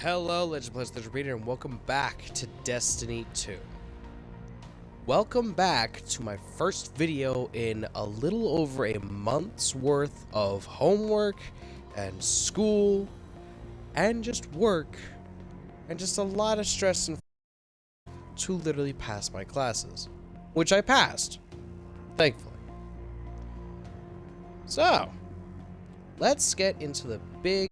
Hello, Legend Players, the Reader, and welcome back to Destiny 2. Welcome back to my first video in a little over a month's worth of homework and school and just work and just a lot of stress and to literally pass my classes, which I passed, thankfully. So, let's get into the big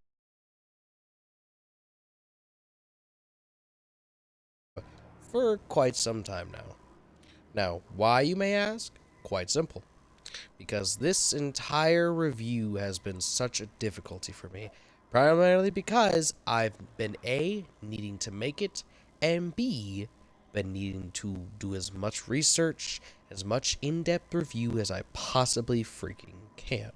for quite some time now. Now, why, you may ask? Quite simple. Because this entire review has been such a difficulty for me. Primarily because I've been A, needing to make it, and B, been needing to do as much research, as much in-depth review as I possibly freaking can.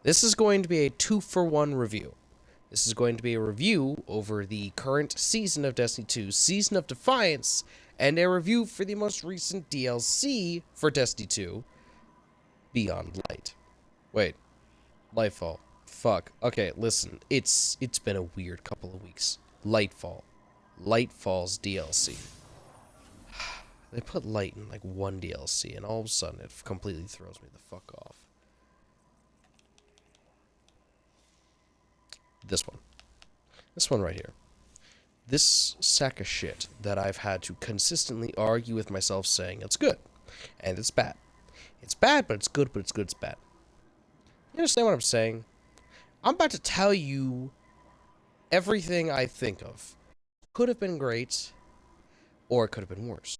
This is going to be a 2-for-1 review. This is going to be a review over the current season of Destiny 2, Season of Defiance, and a review for the most recent DLC for Destiny 2, Beyond Light. Wait, Lightfall. Fuck. Okay, listen, it's been a weird couple of weeks. Lightfall. Lightfall's DLC. They put Light in like one DLC, and all of a sudden it completely throws me the fuck off. This one right here. This sack of shit that I've had to consistently argue with myself saying it's good and it's bad. It's bad, but it's good, but it's good, it's bad. You understand what I'm saying? I'm about to tell you everything I think of. Could have been great, or it could have been worse.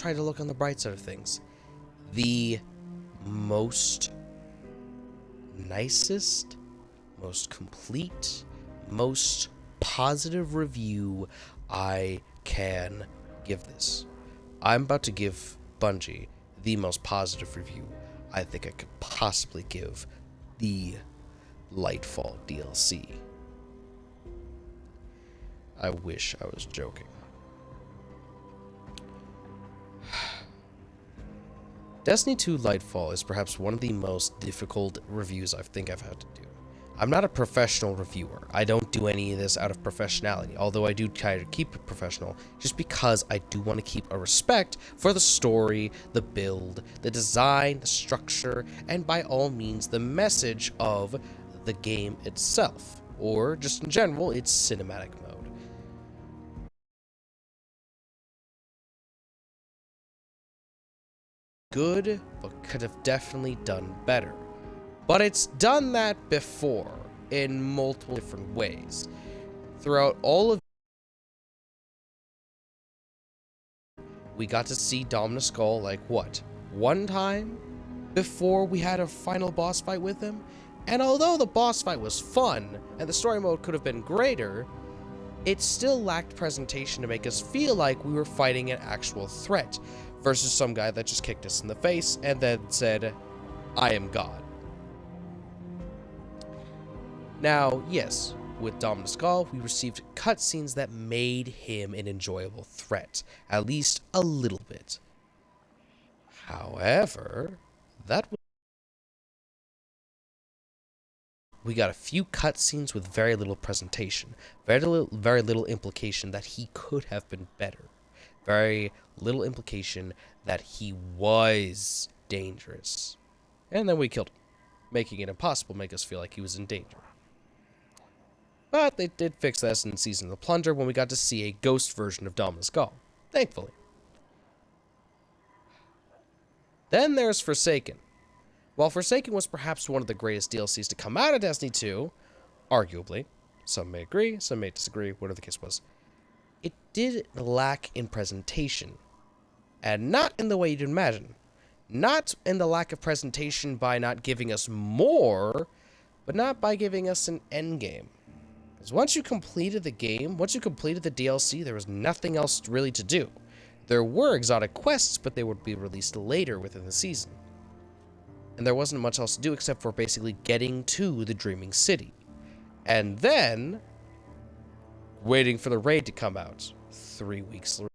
Try to look on the bright side of things. The most nicest, most complete, most positive review I can give this. I'm about to give Bungie the most positive review I think I could possibly give the Lightfall DLC. I wish I was joking. Destiny 2 Lightfall is perhaps one of the most difficult reviews I think I've had to do. I'm not a professional reviewer. I don't do any of this out of professionality, although I do try to keep it professional, just because I do want to keep a respect for the story, the build, the design, the structure, and by all means the message of the game itself, or just in general, its cinematic mode. Good, but could have definitely done better. But it's done that before, in multiple different ways. Throughout all of we got to see Dominus Skull, like, what? One time? Before we had a final boss fight with him? And although the boss fight was fun, and the story mode could have been greater, it still lacked presentation to make us feel like we were fighting an actual threat, versus some guy that just kicked us in the face and then said, I am God. Now, yes, with Dominus Skull, we received cutscenes that made him an enjoyable threat, at least a little bit. However, we got a few cutscenes with very little presentation, very little implication that he could have been better. Very little implication that he was dangerous. And then we killed him, making it impossible to make us feel like he was in danger. But they did fix this in Season of the Plunder when we got to see a ghost version of Dominus Skull, thankfully. Then there's Forsaken. While Forsaken was perhaps one of the greatest DLCs to come out of Destiny 2, arguably, some may agree, some may disagree, whatever the case was, it did lack in presentation, and not in the way you'd imagine. Not in the lack of presentation by not giving us more, but not by giving us an endgame. Because once you completed the game, once you completed the DLC, there was nothing else really to do. There were exotic quests, but they would be released later within the season. And there wasn't much else to do except for basically getting to the Dreaming City. And then waiting for the raid to come out 3 weeks later.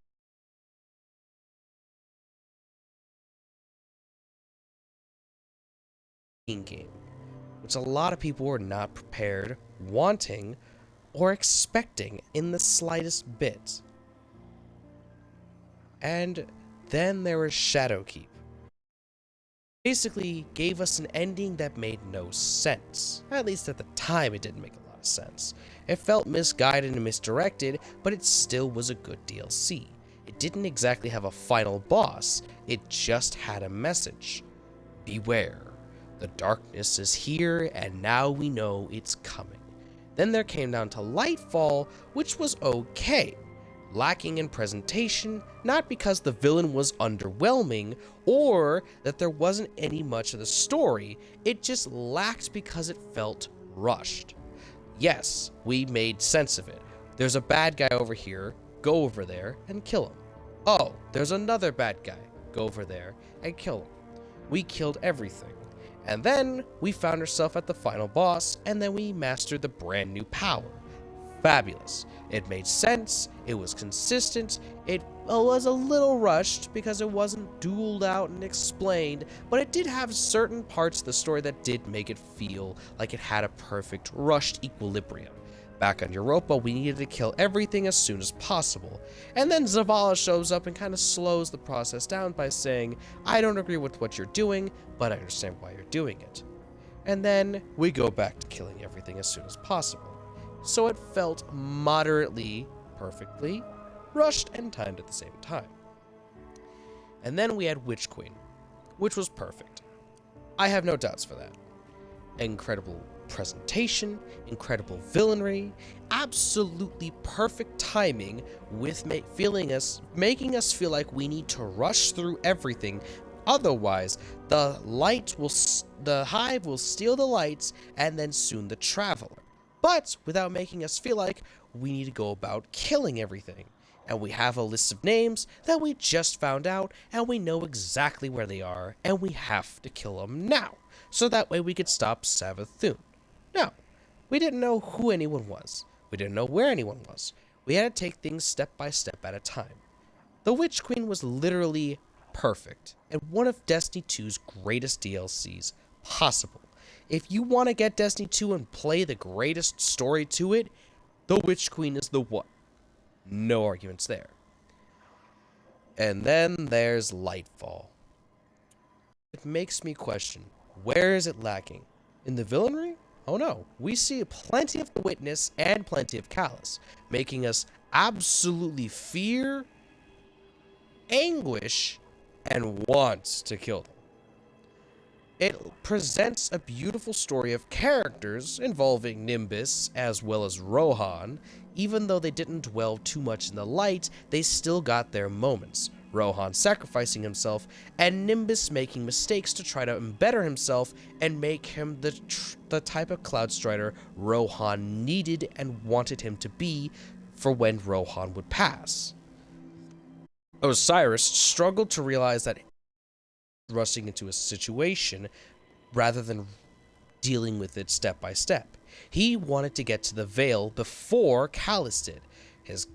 game, which a lot of people were not prepared, wanting, or expecting in the slightest bit. And then there was Shadowkeep. Basically gave us an ending that made no sense. At least at the time it didn't make a lot of sense. It felt misguided and misdirected, but it still was a good DLC. It didn't exactly have a final boss, it just had a message. Beware. The darkness is here, and now we know it's coming. Then there came down to Lightfall, which was okay. Lacking in presentation, not because the villain was underwhelming, or that there wasn't any much of the story, it just lacked because it felt rushed. Yes, we made sense of it. There's a bad guy over here, go over there and kill him. Oh, there's another bad guy, go over there and kill him. We killed everything. And then we found ourselves at the final boss, and then we mastered the brand new power. Fabulous. It made sense, it was consistent, it was a little rushed because it wasn't dueled out and explained, but it did have certain parts of the story that did make it feel like it had a perfect rushed equilibrium. Back on Europa, we needed to kill everything as soon as possible, and then Zavala shows up and kind of slows the process down by saying, I don't agree with what you're doing, but I understand why you're doing it. And then we go back to killing everything as soon as possible. So it felt moderately, perfectly, rushed and timed at the same time. And then we had Witch Queen, which was perfect. I have no doubts for that. Incredible presentation, incredible villainry, absolutely perfect timing with making us feel like we need to rush through everything. Otherwise, the hive will steal the lights and then soon the traveler. But without making us feel like we need to go about killing everything. And we have a list of names that we just found out, and we know exactly where they are, and we have to kill them now, so that way we could stop Savathun. No, we didn't know who anyone was. We didn't know where anyone was. We had to take things step by step at a time. The Witch Queen was literally perfect, and one of Destiny 2's greatest DLCs possible. If you want to get Destiny 2 and play the greatest story to it, the Witch Queen is the one. No arguments there. And then there's Lightfall. It makes me question, where is it lacking? In the villainry? Oh no, we see plenty of the Witness and plenty of Callus, making us absolutely fear, anguish, and want to kill them. It presents a beautiful story of characters involving Nimbus as well as Rohan. Even though they didn't dwell too much in the light, they still got their moments. Rohan sacrificing himself, and Nimbus making mistakes to try to better himself and make him the type of Cloud Strider Rohan needed and wanted him to be for when Rohan would pass. Osiris struggled to realize that rushing into a situation rather than dealing with it step by step. He wanted to get to the Veil before Callus did. His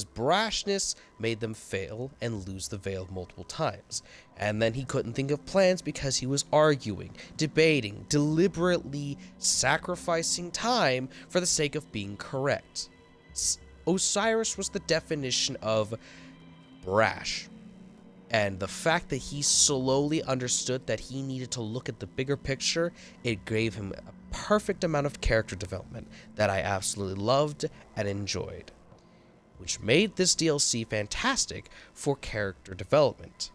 brashness made them fail and lose the Veil multiple times. And then he couldn't think of plans because he was arguing, debating, deliberately sacrificing time for the sake of being correct. Osiris was the definition of brash. And the fact that he slowly understood that he needed to look at the bigger picture, it gave him a perfect amount of character development that I absolutely loved and enjoyed, which made this DLC fantastic for character development.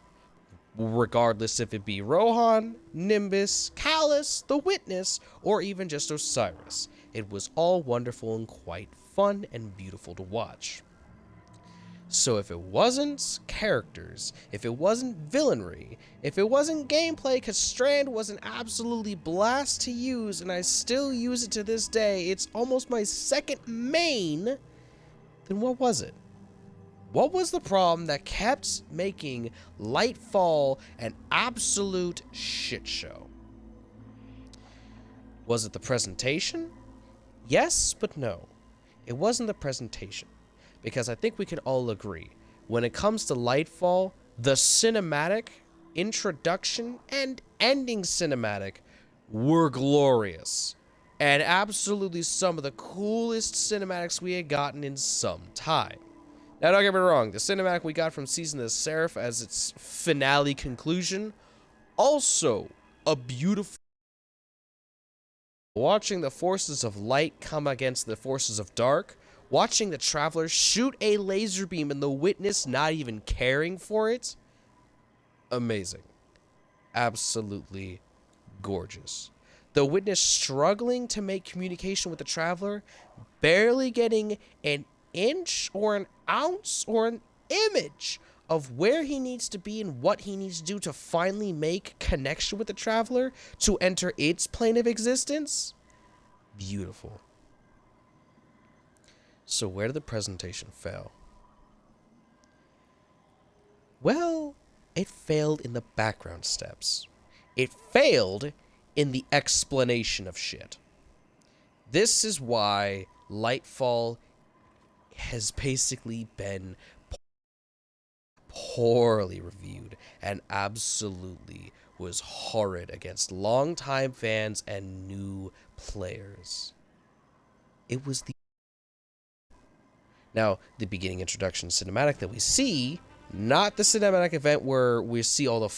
Regardless if it be Rohan, Nimbus, Callus, the Witness, or even just Osiris, it was all wonderful and quite fun and beautiful to watch. So if it wasn't characters, if it wasn't villainry, if it wasn't gameplay, because Strand was an absolutely blast to use, and I still use it to this day, it's almost my second main, then what was it? What was the problem that kept making Lightfall an absolute shit show? Was it the presentation? Yes, but no. It wasn't the presentation. Because I think we can all agree, when it comes to Lightfall, the cinematic, introduction, and ending cinematic were glorious, and absolutely some of the coolest cinematics we had gotten in some time. Now, don't get me wrong, the cinematic we got from Season of the Seraph as its finale conclusion, also a beautiful. Watching the forces of light come against the forces of dark, watching the Traveler shoot a laser beam and the Witness not even caring for it, amazing. Absolutely gorgeous. The Witness struggling to make communication with the Traveler, barely getting an inch or an ounce or an image of where he needs to be and what he needs to do to finally make connection with the Traveler to enter its plane of existence. Beautiful. So where did the presentation fail? Well, it failed in the background steps. It failed in the explanation of shit. This is why Lightfall has basically been poorly reviewed and absolutely was horrid against longtime fans and new players. It was now the beginning introduction cinematic that we see, not the cinematic event where we see all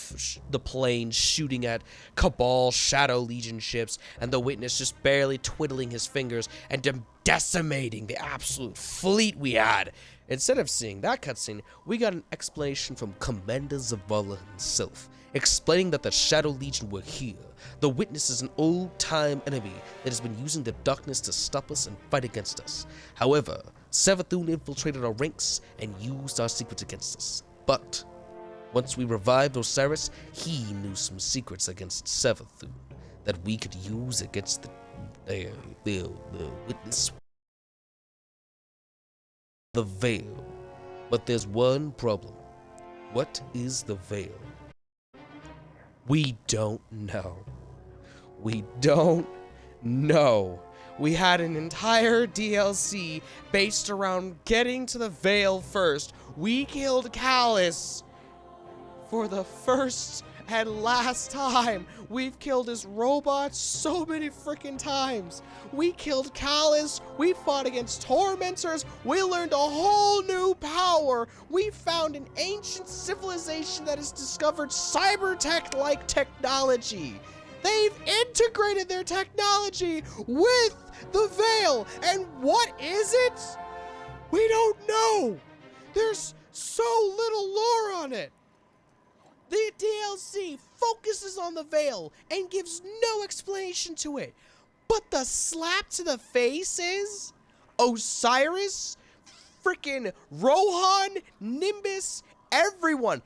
the planes shooting at Cabal Shadow Legion ships and the Witness just barely twiddling his fingers and decimating the absolute fleet we had. Instead of seeing that cutscene, we got an explanation from Commander Zavala himself, explaining that the Shadow Legion were here. The Witness is an old-time enemy that has been using the darkness to stop us and fight against us. However, Savathun infiltrated our ranks and used our secrets against us. But once we revived Osiris, he knew some secrets against Savathun that we could use against the Witness. The Veil. But there's one problem. What is the Veil? We don't know. We don't know. We had an entire DLC based around getting to the Veil first. We killed Callus for the first and last time. We've killed his robots so many freaking times. We killed Callus. We fought against Tormentors. We learned a whole new power. We found an ancient civilization that has discovered cybertech-like technology. They've integrated their technology with the Veil. And what is it? We don't know. There's so little lore on it. The DLC focuses on the Veil and gives no explanation to it. But the slap to the face is Osiris, freaking Rohan, Nimbus, everyone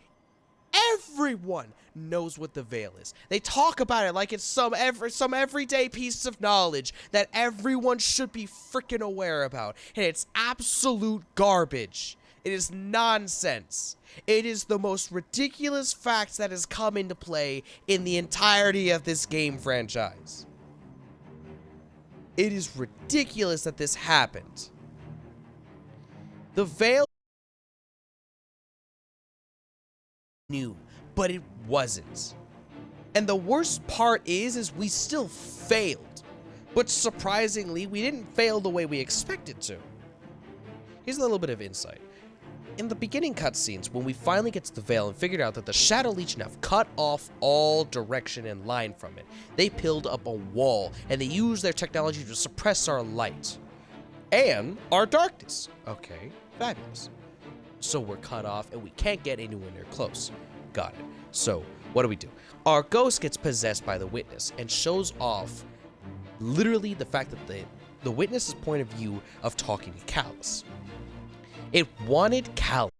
knows what the Veil is. They talk about it like it's some everyday piece of knowledge that everyone should be freaking aware about. And it's absolute garbage. It is nonsense. It is the most ridiculous fact that has come into play in the entirety of this game franchise. It is ridiculous that this happened. The Veil knew, but it wasn't. And the worst part is we still failed. But surprisingly, we didn't fail the way we expected to. Here's a little bit of insight. In the beginning cutscenes, when we finally get to the Veil and figured out that the Shadow Legion have cut off all direction and line from it, they built up a wall, and they used their technology to suppress our light. And our darkness. Okay, fabulous. So we're cut off, and we can't get anywhere near close. Got it. So, what do? Our ghost gets possessed by the Witness, and shows off literally the fact that the Witness's point of view of talking to Callus. It wanted Callus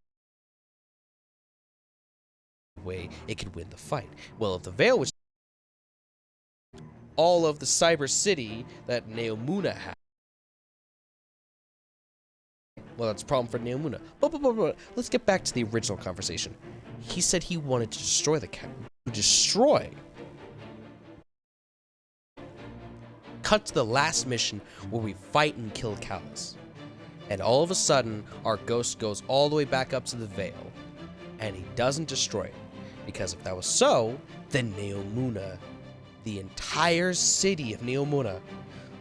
way it could win the fight. Well, if the Veil was all of the cyber city that Neomuna had, well, that's a problem for Neomuna. But let's get back to the original conversation. He said he wanted to destroy the cat. Destroy. Cut to the last mission where we fight and kill Callus. And all of a sudden, our ghost goes all the way back up to the Veil, and he doesn't destroy it. Because if that was so, then Neomuna the entire city of Neomuna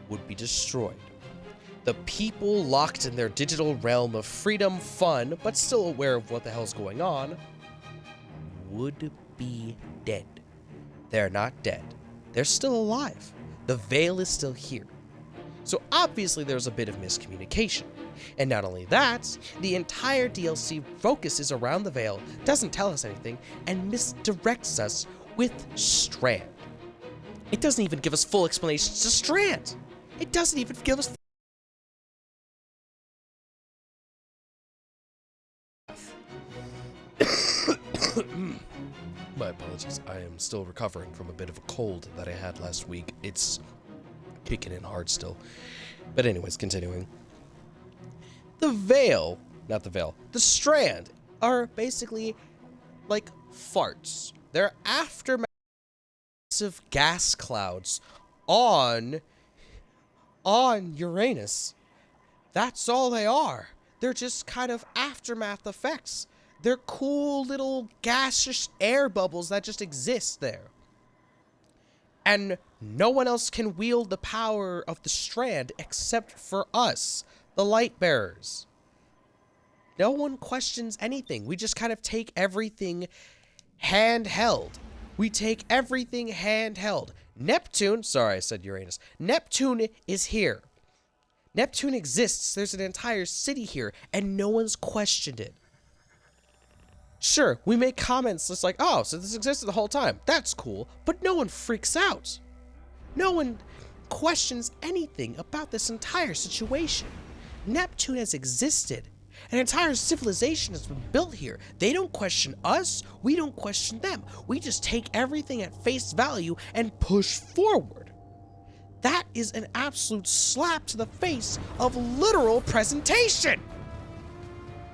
would be destroyed. The people locked in their digital realm of freedom, fun, but still aware of what the hell's going on, would be dead. They're not dead. They're still alive. The Veil is still here. So obviously there's a bit of miscommunication. And not only that, the entire DLC focuses around the Veil, doesn't tell us anything, and misdirects us with Strand. It doesn't even give us full explanations to Strand. It doesn't even give us... My apologies. I am still recovering from a bit of a cold that I had last week. It's kicking in hard still. But anyways, continuing. The Veil, not the Veil, the Strand are basically like farts. They're aftermath of gas clouds on Uranus. That's all they are. They're just kind of aftermath effects. They're cool little gaseous air bubbles that just exist there. And no one else can wield the power of the Strand except for us, the light bearers. No one questions anything. We just kind of take everything handheld. We take everything handheld. Neptune, sorry I said Uranus. Neptune is here. Neptune exists. There's an entire city here, and no one's questioned it. Sure, we make comments just like, oh, so this existed the whole time. That's cool, but no one freaks out. No one questions anything about this entire situation. Neptune has existed. An entire civilization has been built here. They don't question us. We don't question them. We just take everything at face value and push forward. That is an absolute slap to the face of literal presentation.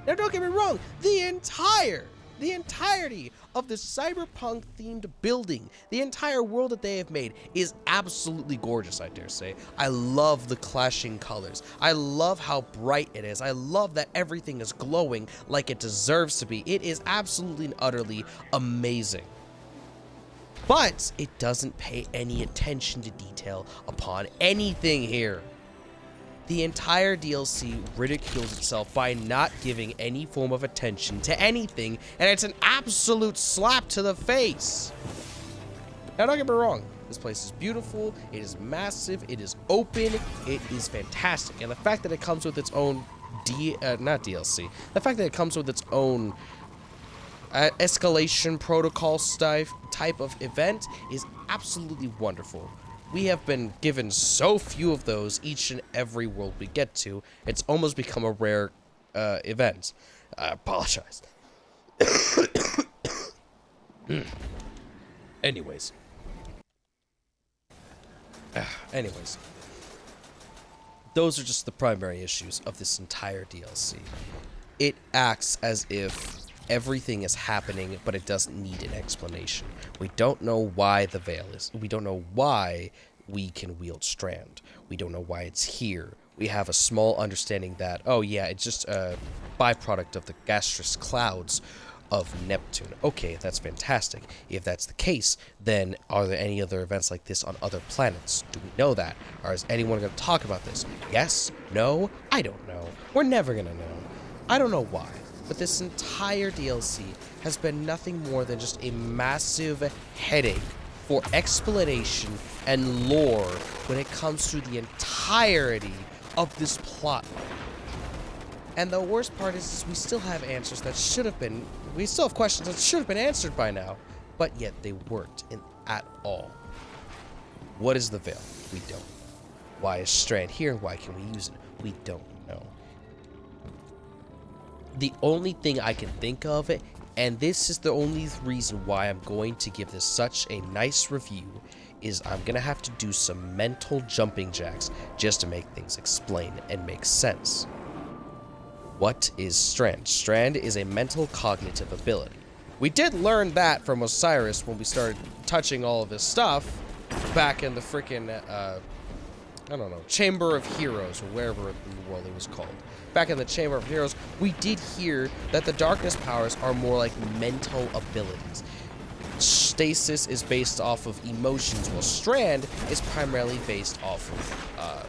Now, don't get me wrong. The entirety of the cyberpunk-themed building, the entire world that they have made is absolutely gorgeous, I dare say. I love the clashing colors. I love how bright it is. I love that everything is glowing like it deserves to be. It is absolutely and utterly amazing. But it doesn't pay any attention to detail upon anything here. The entire DLC ridicules itself by not giving any form of attention to anything, and it's an absolute slap to the face. Now, don't get me wrong. This place is beautiful, it is massive, it is open, it is fantastic. And the fact that it comes with its own, not DLC, the fact that it comes with its own escalation protocol type of event is absolutely wonderful. We have been given so few of those each and every world we get to. It's almost become a rare event. I apologize. Anyways. Those are just the primary issues of this entire DLC. It acts as if everything is happening, but it doesn't need an explanation. We don't know why the Veil is. We don't know why we can wield Strand. We don't know why it's here. We have a small understanding that, oh yeah, it's just a byproduct of the gaseous clouds of Neptune. Okay, that's fantastic. If that's the case, then are there any other events like this on other planets? Do we know that? Or is anyone going to talk about this? Yes? No? I don't know. We're never going to know. I don't know why. But this entire DLC has been nothing more than just a massive headache for explanation and lore when it comes to the entirety of this plot. And the worst part is we still have answers that should have been, we still have questions that should have been answered by now, but yet they weren't at all. What is the Veil? We don't. Why is Strand here and why can we use it? We don't know. The only thing I can think of, and this is the only reason why I'm going to give this such a nice review, is I'm going to have to do some mental jumping jacks just to make things explain and make sense. What is Strand? Strand is a mental cognitive ability. We did learn that from Osiris when we started touching all of his stuff back in the freaking, I don't know, Chamber of Heroes, or wherever in the world it was called. Back in the Chamber of Heroes, we did hear that the darkness powers are more like mental abilities. stasis is based off of emotions, while strand is primarily based off of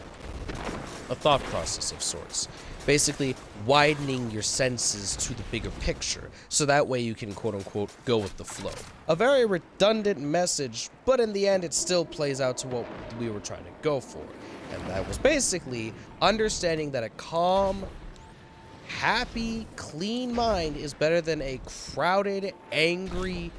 a thought process of sorts. Basically, widening your senses to the bigger picture, so that way you can quote-unquote go with the flow. A very redundant message, but in the end it still plays out to what we were trying to go for. And that was basically understanding that a calm, happy, clean mind is better than a crowded, angry,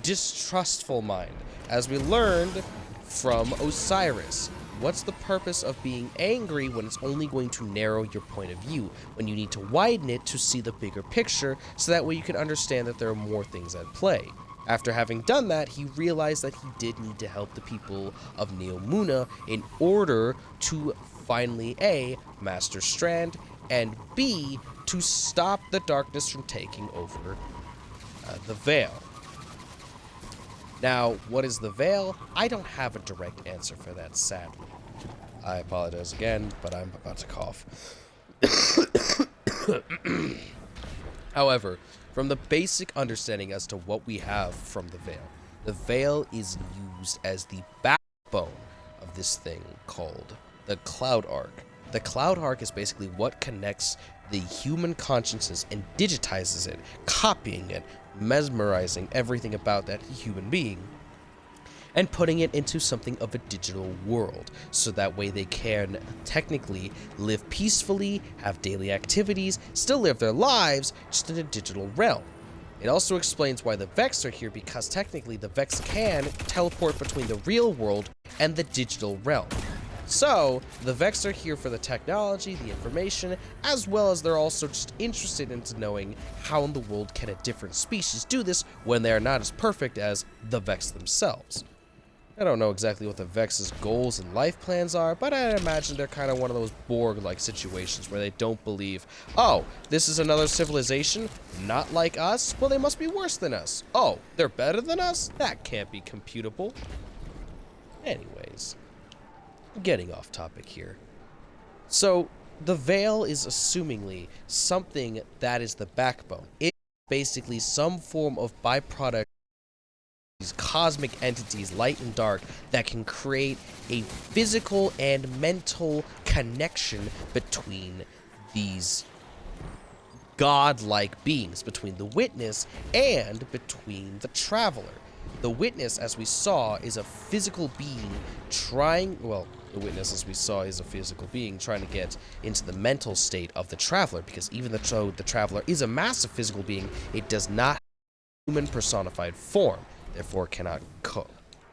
distrustful mind. As we learned from Osiris, what's the purpose of being angry when it's only going to narrow your point of view, when you need to widen it to see the bigger picture, so that way you can understand that there are more things at play. After having done that, he realized that he did need to help the people of Neomuna in order to finally A, master Strand, and B, to stop the darkness from taking over the Veil. Now, what is the Veil? I don't have a direct answer for that, sadly. I apologize again, but I'm about to cough. However, from the basic understanding as to what we have from the Veil is used as the backbone of this thing called the Cloud Arc. The Cloud Arc is basically what connects the human consciousness and digitizes it, copying it, mesmerizing everything about that human being, and putting it into something of a digital world, so that way they can technically live peacefully, have daily activities, still live their lives, just in a digital realm. It also explains why the Vex are here, because technically the Vex can teleport between the real world and the digital realm. So, the Vex are here for the technology, the information, as well as they're also just interested into knowing how in the world can a different species do this when they are not as perfect as the Vex themselves. I don't know exactly what the Vex's goals and life plans are, but I imagine they're kind of one of those Borg-like situations where they don't believe, oh, this is another civilization, not like us? Well, they must be worse than us. Oh, they're better than us? That can't be computable. Anyways, getting off topic here. So, the Veil is assumingly something that is the backbone. It's basically some form of byproduct these cosmic entities, light and dark, that can create a physical and mental connection between these godlike beings, between the Witness and between the Traveler. The Witness, as we saw, is a physical being the Witness, as we saw, is a physical being trying to get into the mental state of the Traveler, because even though the Traveler is a massive physical being, it does not have a human personified form, therefore cannot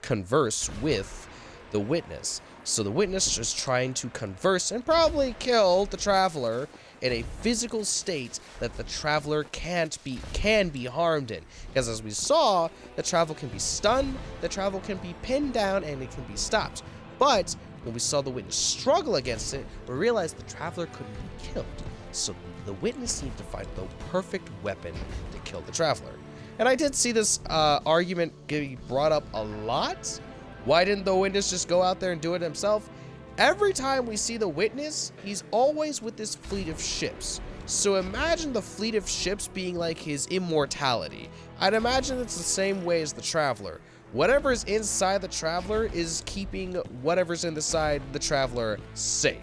converse with the Witness. So the Witness is trying to converse and probably kill the Traveler in a physical state that the Traveler can be harmed in. Because as we saw, the Traveler can be stunned, the Traveler can be pinned down, and it can be stopped. But when we saw the Witness struggle against it, we realized the Traveler couldn't be killed. So the Witness needed to find the perfect weapon to kill the Traveler. And I did see this argument getting brought up a lot. Why didn't the Witness just go out there and do it himself? Every time we see the Witness, he's always with this fleet of ships. So imagine the fleet of ships being like his immortality. I'd imagine it's the same way as the Traveler. Whatever's inside the Traveler is keeping whatever's inside the Traveler safe.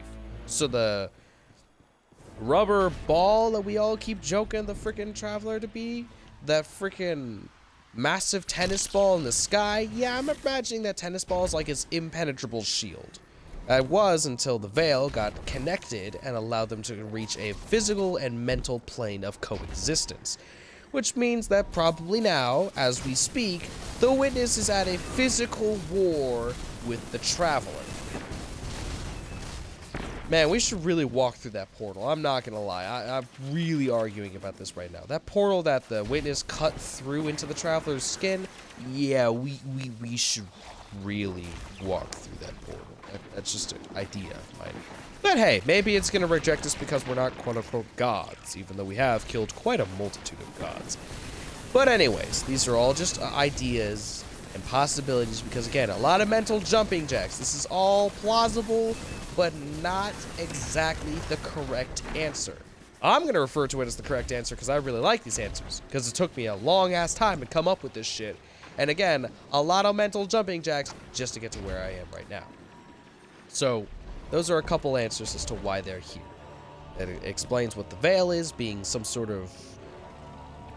So the rubber ball that we all keep joking the freaking Traveler to be, that freaking massive tennis ball in the sky, yeah, I'm imagining that tennis ball is like his impenetrable shield. That was until the Veil got connected and allowed them to reach a physical and mental plane of coexistence. Which means that probably now, as we speak, the Witness is at a physical war with the Traveler. Man, we should really walk through that portal. I'm not gonna lie. I'm really arguing about this right now. That portal that the Witness cut through into the Traveler's skin, yeah, we should really walk through that portal. That's just an idea of mine. But hey, maybe it's gonna reject us because we're not quote-unquote gods, even though we have killed quite a multitude of gods. But anyways, these are all just ideas and possibilities because, again, a lot of mental jumping jacks. This is all plausible, but not exactly the correct answer. I'm going to refer to it as the correct answer because I really like these answers, because it took me a long-ass time to come up with this shit. And again, a lot of mental jumping jacks just to get to where I am right now. So, those are a couple answers as to why they're here. It explains what the veil is, being some sort of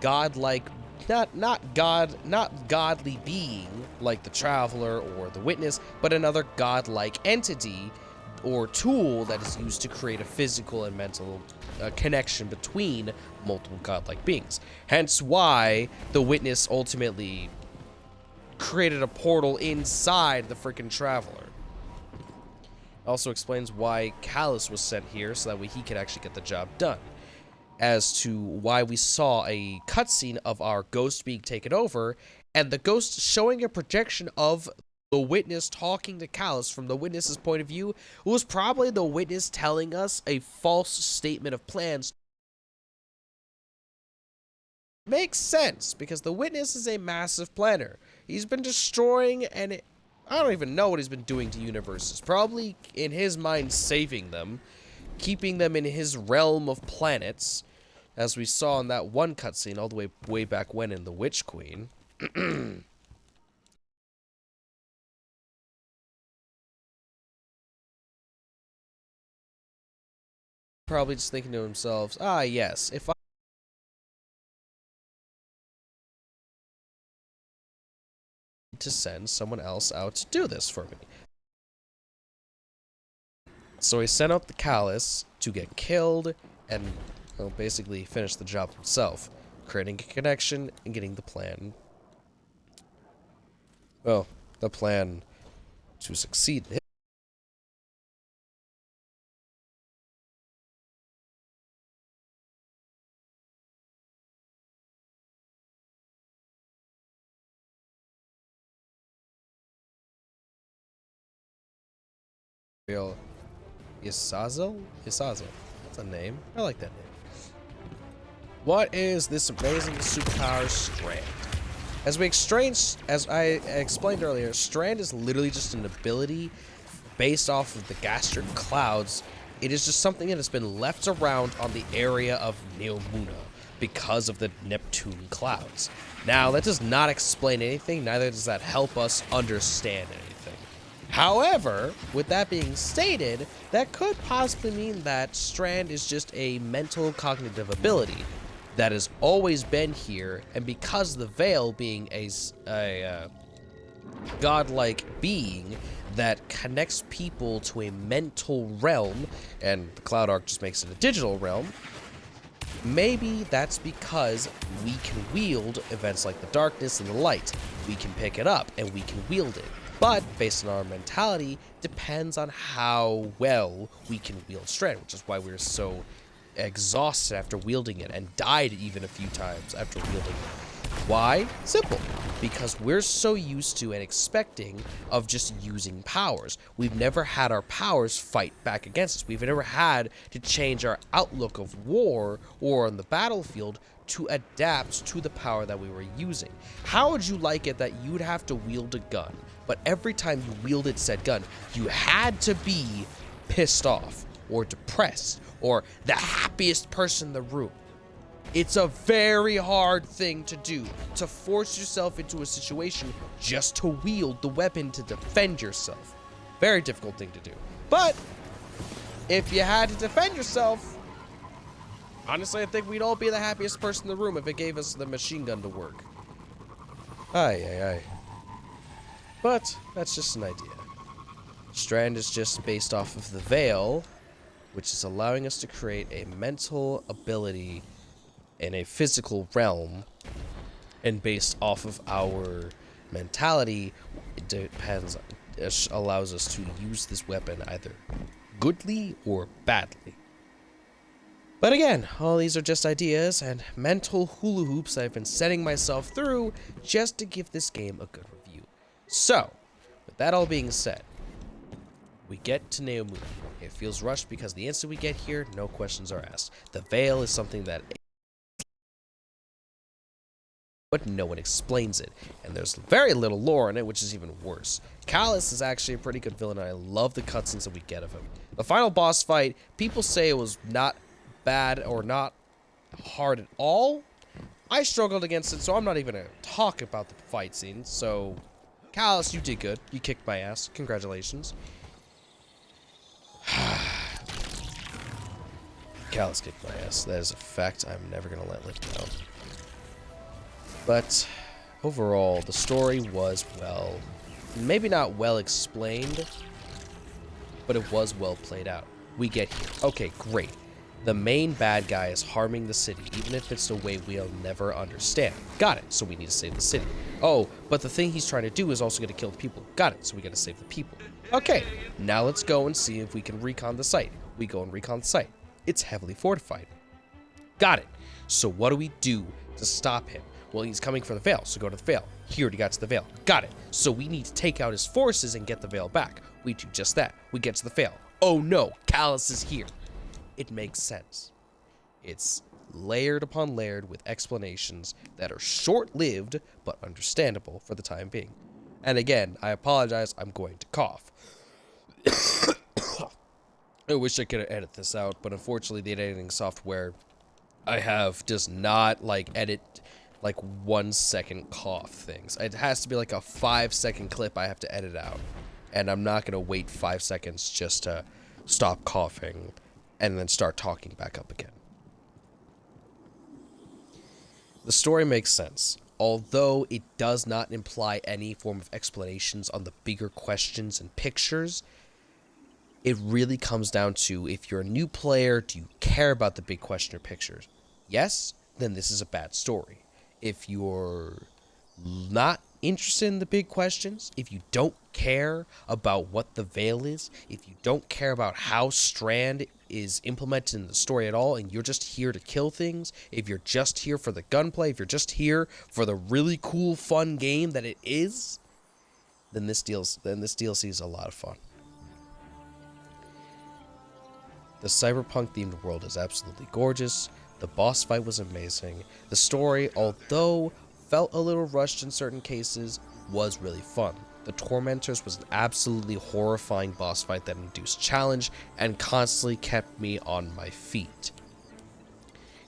godlike, not godly being like the Traveler or the Witness, but another godlike entity or tool that is used to create a physical and mental connection between multiple godlike beings. Hence why the Witness ultimately created a portal inside the freaking Traveler. Also explains why Callus was sent here, so that way he could actually get the job done. As to why we saw a cutscene of our ghost being taken over, and the ghost showing a projection of the Witness talking to Callus from the Witness's point of view, was probably the Witness telling us a false statement of plans. Makes sense, because the Witness is a massive planner. He's been destroying, and I don't even know what he's been doing to universes. Probably, in his mind, saving them, keeping them in his realm of planets, as we saw in that one cutscene all the way back when in The Witch Queen. Probably just thinking to themselves, ah yes, if I to send someone else out to do this for me. So he sent out the Callus to get killed and, well, basically finish the job himself, creating a connection and getting the plan. Well, the plan to succeed. Isazel? Isazel. That's a name. I like that name. What is this amazing superpower, Strand? As I explained earlier, Strand is literally just an ability based off of the gastric clouds. It is just something that has been left around on the area of Neomuna because of the Neptune clouds. Now, that does not explain anything, neither does that help us understand anything. However, with that being stated, that could possibly mean that Strand is just a mental cognitive ability that has always been here, and because the Veil being a godlike being that connects people to a mental realm, and the Cloud Arc just makes it a digital realm, maybe that's because we can wield events like the darkness and the light. We can pick it up and we can wield it. But, based on our mentality, depends on how well we can wield Strand, which is why we're so exhausted after wielding it, and died even a few times after wielding it. Why? Simple. Because we're so used to and expecting of just using powers. We've never had our powers fight back against us. We've never had to change our outlook of war or on the battlefield to adapt to the power that we were using. How would you like it that you'd have to wield a gun, but every time you wielded said gun, you had to be pissed off or depressed or the happiest person in the room? It's a very hard thing to do, to force yourself into a situation just to wield the weapon to defend yourself. Very difficult thing to do. But if you had to defend yourself, honestly, I think we'd all be the happiest person in the room if it gave us the machine gun to work. Aye. But that's just an idea. Strand is just based off of the Veil, which is allowing us to create a mental ability in a physical realm, and based off of our mentality, it allows us to use this weapon either goodly or badly. But again, all these are just ideas and mental hula hoops I've been setting myself through just to give this game a good review. So, with that all being said, we get to Neomuna. It feels rushed because the instant we get here, no questions are asked. The Veil is something that but no one explains it, and there's very little lore in it, which is even worse. Callus is actually a pretty good villain, and I love the cutscenes that we get of him. The final boss fight, people say it was not bad or not hard at all. I struggled against it, so I'm not even going to talk about the fight scenes. So, Callus, you did good. You kicked my ass. Congratulations. Callus kicked my ass. That is a fact I'm never going to let live down. But, overall, the story was, well, maybe not well explained, but it was well played out. We get here. Okay, great. The main bad guy is harming the city, even if it's a way we'll never understand. Got it, so we need to save the city. Oh, but the thing he's trying to do is also going to kill the people. Got it, so we got to save the people. Okay, now let's go and see if we can recon the site. We go and recon the site. It's heavily fortified. Got it. So what do we do to stop him? Well, he's coming for the Veil, so go to the Veil. He already got to the Veil. Got it. So we need to take out his forces and get the Veil back. We do just that. We get to the Veil. Oh no, Callus is here. It makes sense. It's layered upon layered with explanations that are short-lived, but understandable for the time being. And again, I apologize, I'm going to cough. I wish I could edit this out, but unfortunately the editing software I have does not, edit, 1 second cough things. It has to be like a 5-second clip I have to edit out. And I'm not going to wait 5 seconds just to stop coughing and then start talking back up again. The story makes sense, although it does not imply any form of explanations on the bigger questions and pictures. It really comes down to, if you're a new player, do you care about the big question or pictures? Yes, then this is a bad story. If you're not interested in the big questions, if you don't care about what the Veil is, if you don't care about how Strand is implemented in the story at all, and you're just here to kill things, if you're just here for the gunplay, if you're just here for the really cool, fun game that it is, then this DLC is a lot of fun. The cyberpunk-themed world is absolutely gorgeous. The boss fight was amazing. The story, although felt a little rushed in certain cases, was really fun. The Tormentors was an absolutely horrifying boss fight that induced challenge and constantly kept me on my feet.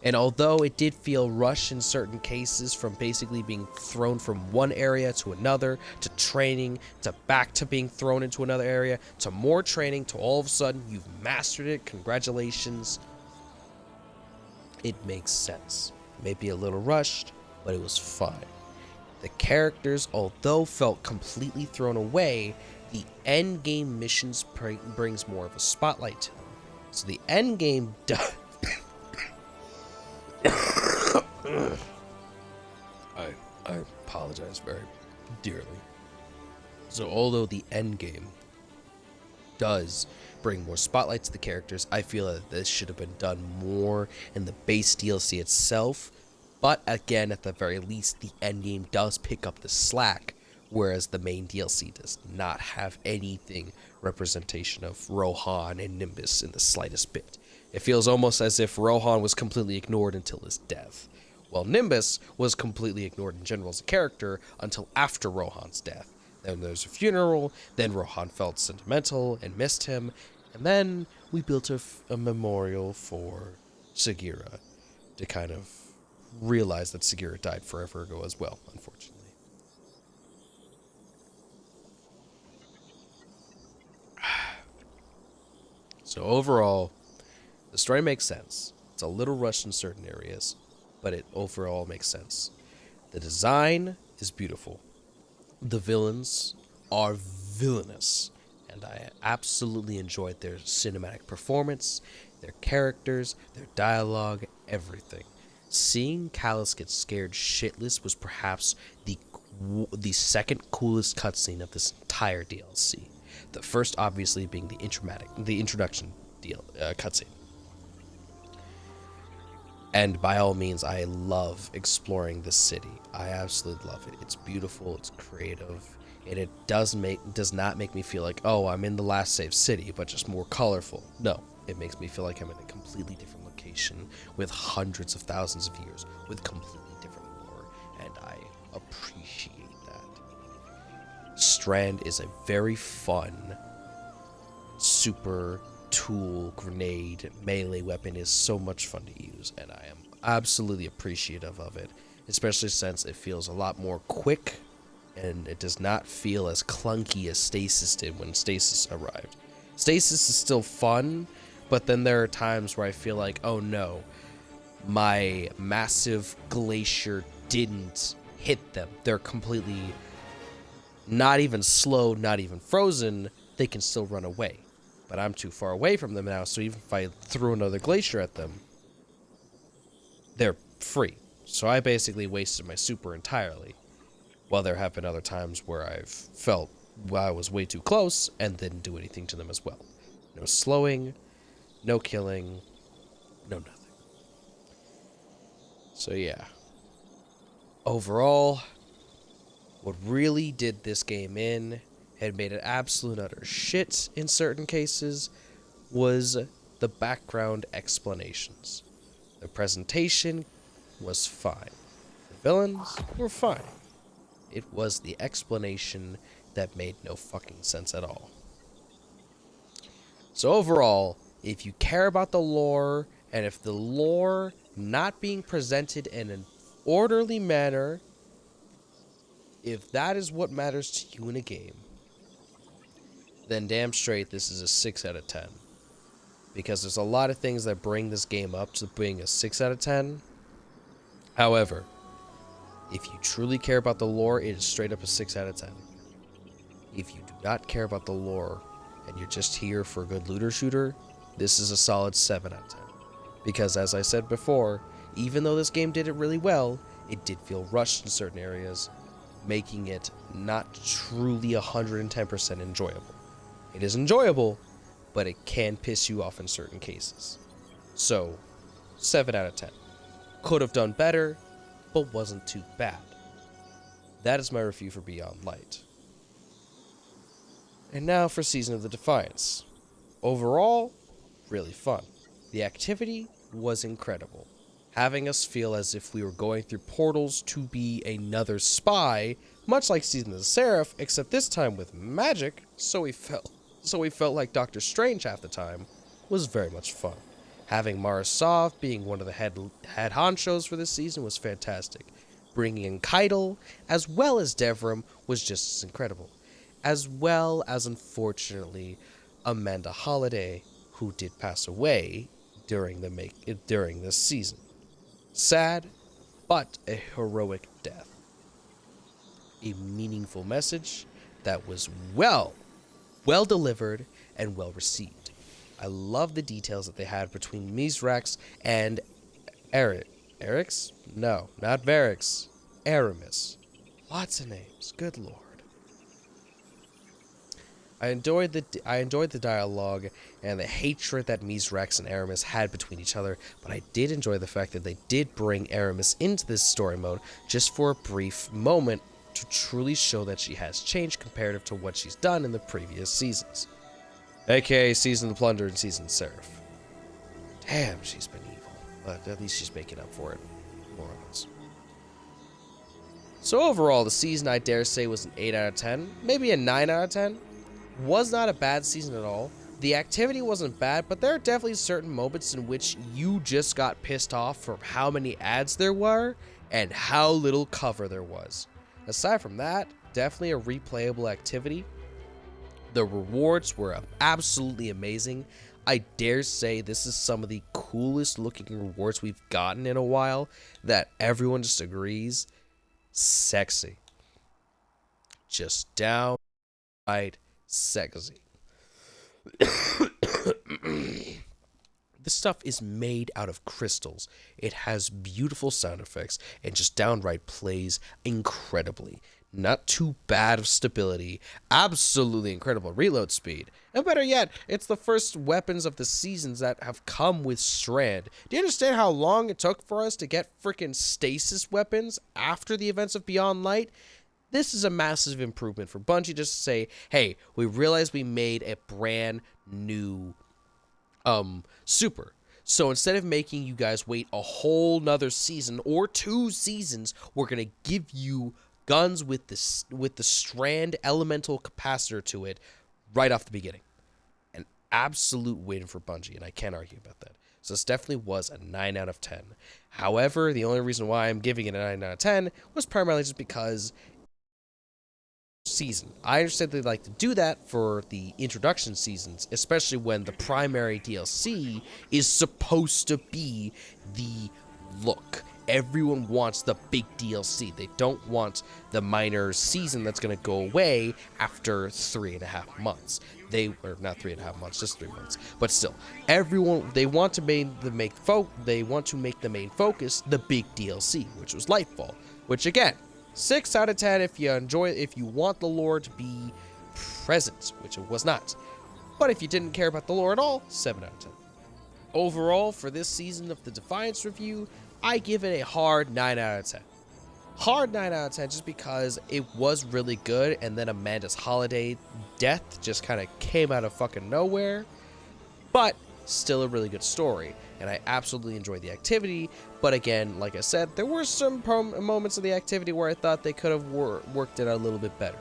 And although it did feel rushed in certain cases, from basically being thrown from one area to another, to training, to back to being thrown into another area, to more training, to all of a sudden you've mastered it, congratulations, it makes sense. Maybe a little rushed, but it was fine. The characters, although felt completely thrown away, the end game missions brings more of a spotlight to them. So the end game does. I apologize very dearly. So although the end game does bring more spotlight to the characters, I feel that this should have been done more in the base DLC itself. But again, at the very least, the endgame does pick up the slack, whereas the main DLC does not have anything representation of Rohan and Nimbus in the slightest bit. It feels almost as if Rohan was completely ignored until his death, while Nimbus was completely ignored in general as a character until after Rohan's death. Then there's a funeral, then Rohan felt sentimental and missed him, and then we built a memorial for Sagira to kind of realize that Sagira died forever ago as well, unfortunately. So overall, the story makes sense. It's a little rushed in certain areas, but it overall makes sense. The design is beautiful. The villains are villainous, and I absolutely enjoyed their cinematic performance, their characters, their dialogue, everything. Seeing Callus get scared shitless was perhaps the second coolest cutscene of this entire DLC. The first, obviously, being the introduction cutscene. And by all means, I love exploring this city. I absolutely love it. It's beautiful, it's creative, and it does not make me feel like, oh, I'm in the last saved city, but just more colorful. No, it makes me feel like I'm in a completely different location with hundreds of thousands of years, with completely different lore, and I appreciate that. Strand is a very fun, super tool, grenade, melee weapon is so much fun to use, and I am absolutely appreciative of it. especially since it feels a lot more quick and it does not feel as clunky as Stasis did when Stasis arrived. Stasis is still fun, but then there are times where I feel like, oh no, my massive glacier didn't hit them. They're completely not even slow, not even frozen. They can still run away. But I'm too far away from them now, so even if I threw another glacier at them, they're free. So I basically wasted my super entirely. While there have been other times where I've felt I was way too close and didn't do anything to them as well. No slowing, no killing, no nothing. So yeah. Overall, what really did this game in and made it absolute utter shit in certain cases was the background explanations. The presentation was fine. The villains were fine. It was the explanation that made no fucking sense at all. So overall, if you care about the lore, and if the lore not being presented in an orderly manner, if that is what matters to you in a game, then damn straight this is a 6 out of 10. Because there's a lot of things that bring this game up to being a 6 out of 10. However, if you truly care about the lore, it is straight up a 6 out of 10. If you do not care about the lore, and you're just here for a good looter shooter, this is a solid 7 out of 10. Because as I said before, even though this game did it really well, it did feel rushed in certain areas, making it not truly 110% enjoyable. It is enjoyable, but it can piss you off in certain cases. So, 7 out of 10. Could have done better, but wasn't too bad. That is my review for Beyond Light. And now for Season of the Defiance. Overall, really fun. The activity was incredible, having us feel as if we were going through portals to be another spy, much like Season of the Seraph, except this time with magic, so we felt like Doctor Strange half the time, was very much fun. Having Marasov being one of the head honchos for this season was fantastic. Bringing in Keitel, as well as Devrim, was just as incredible. As well as, unfortunately, Amanda Holliday, who did pass away during this season. Sad, but a heroic death. A meaningful message that was well delivered and well received. I love the details that they had between Mizrax and Erix? No, not Varix. Aramis. Lots of names. Good lord. I enjoyed the dialogue and the hatred that Mizrax and Aramis had between each other, but I did enjoy the fact that they did bring Aramis into this story mode just for a brief moment to truly show that she has changed comparative to what she's done in the previous seasons. AKA Season of the Plunder and Season of the Seraph. Damn, she's been evil, but at least she's making up for it, more or less. So overall, the season I dare say was an 8 out of 10, maybe a 9 out of 10. Was not a bad season at all. The activity wasn't bad, but there are definitely certain moments in which you just got pissed off from how many ads there were and how little cover there was. Aside from that, definitely a replayable activity. The rewards were absolutely amazing. I dare say this is some of the coolest looking rewards we've gotten in a while that everyone just agrees. Sexy. Just downright sexy. This stuff is made out of crystals. It has beautiful sound effects and just downright plays incredibly. Not too bad of stability. Absolutely incredible reload speed. And better yet, it's the first weapons of the seasons that have come with Strand. Do you understand how long it took for us to get freaking stasis weapons after the events of Beyond Light? This is a massive improvement for Bungie just to say, hey, we realized we made a brand new super. So instead of making you guys wait a whole nother season or 2 seasons, we're going to give you guns with the Strand elemental capacitor to it right off the beginning. An absolute win for Bungie, and I can't argue about that. So this definitely was a 9 out of 10. However, the only reason why I'm giving it a 9 out of 10 was primarily just because season. I understand they like to do that for the introduction seasons, especially when the primary DLC is supposed to be the look. Everyone wants the big DLC. They don't want the minor season that's going to go away after 3.5 months. They were not 3.5 months, just 3 months. But still, everyone they want to make the main focus the big DLC, which was Lightfall, which again, 6 out of 10 if you want the lore to be present, which it was not. But if you didn't care about the lore at all, 7 out of 10. Overall, for this season of the Defiance review, I give it a hard 9 out of 10. Hard 9 out of 10 just because it was really good, and then Amanda's holiday death just kind of came out of fucking nowhere. But still a really good story, and I absolutely enjoyed the activity. But again, like I said, there were some moments of the activity where I thought they could have worked it out a little bit better,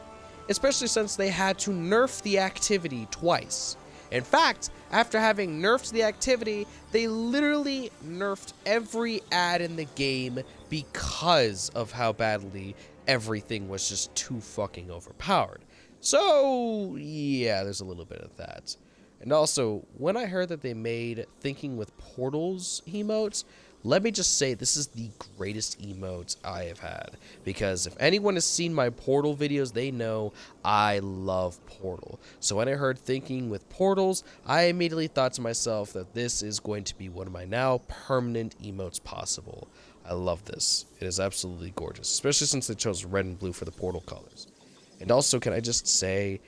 especially since they had to nerf the activity twice. In fact, after having nerfed the activity, they literally nerfed every ad in the game because of how badly everything was just too fucking overpowered. So yeah, there's a little bit of that. And also, when I heard that they made Thinking with Portals emotes, let me just say this is the greatest emotes I have had. Because if anyone has seen my Portal videos, they know I love Portal. So when I heard Thinking with Portals, I immediately thought to myself that this is going to be one of my now permanent emotes possible. I love this. It is absolutely gorgeous, especially since they chose red and blue for the Portal colors. And also, can I just say,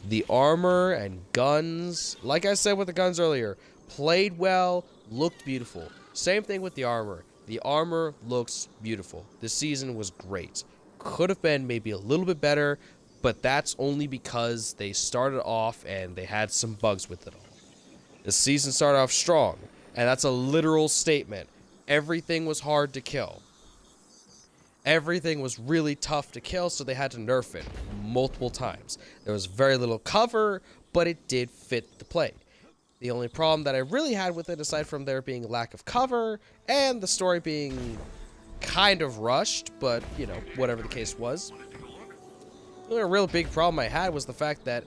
the armor and guns, like I said with the guns earlier, played well, looked beautiful. Same thing with the armor. The armor looks beautiful. This season was great. Could have been maybe a little bit better, but that's only because they started off and they had some bugs with it all. The season started off strong, and that's a literal statement. Everything was hard to kill. Everything was really tough to kill, so they had to nerf it multiple times. There was very little cover, but it did fit the play. The only problem that I really had with it, aside from there being a lack of cover and the story being kind of rushed, but, you know, whatever the case was, the only real big problem I had was the fact that,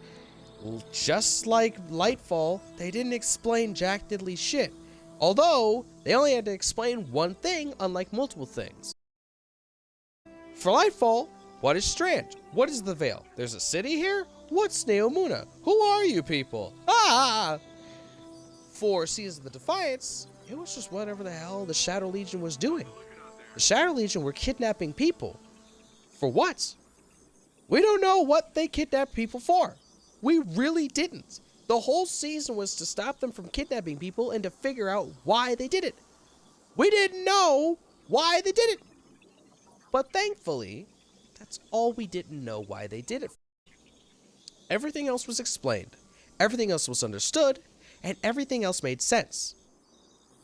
just like Lightfall, they didn't explain jack diddly shit. Although, they only had to explain one thing, unlike multiple things. For Lightfall, what is Strand? What is the Veil? There's a city here? What's Neomuna? Who are you people? Ah! For Seasons of the Defiance, it was just whatever the hell the Shadow Legion was doing. The Shadow Legion were kidnapping people. For what? We don't know what they kidnapped people for. We really didn't. The whole season was to stop them from kidnapping people and to figure out why they did it. We didn't know why they did it. But thankfully, that's all we didn't know why they did it. Everything else was explained. Everything else was understood. And everything else made sense.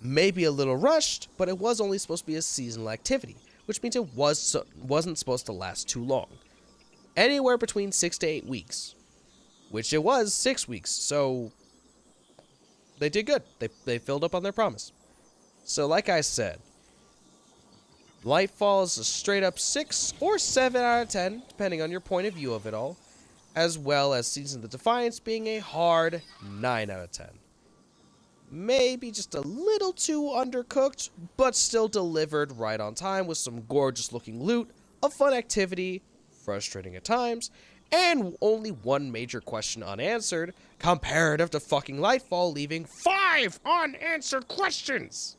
Maybe a little rushed, but it was only supposed to be a seasonal activity, which means it wasn't supposed to last too long. Anywhere between 6 to 8 weeks, which it was 6 weeks, so they did good. They filled up on their promise. So like I said, Lightfall is a straight up 6 or 7 out of 10, depending on your point of view of it all, as well as Seasons of the Defiance being a hard 9 out of 10. Maybe just a little too undercooked, but still delivered right on time with some gorgeous looking loot, a fun activity, frustrating at times, and only one major question unanswered, comparative to fucking Lightfall leaving 5 unanswered questions.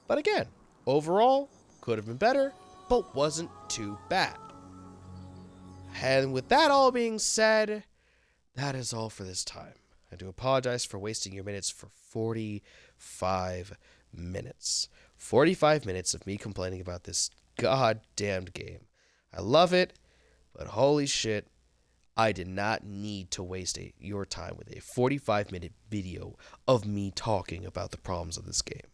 But again, overall, could have been better, but wasn't too bad. And with that all being said, that is all for this time. I do apologize for wasting your minutes for 45 minutes. 45 minutes of me complaining about this goddamned game. I love it, but holy shit, I did not need to waste your time with a 45-minute video of me talking about the problems of this game.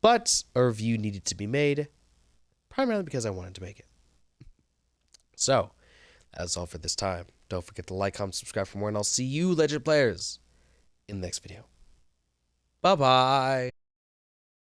But a review needed to be made, primarily because I wanted to make it. So, that's all for this time. Don't forget to like, comment, subscribe for more, and I'll see you, Legend Players, in the next video. Bye bye.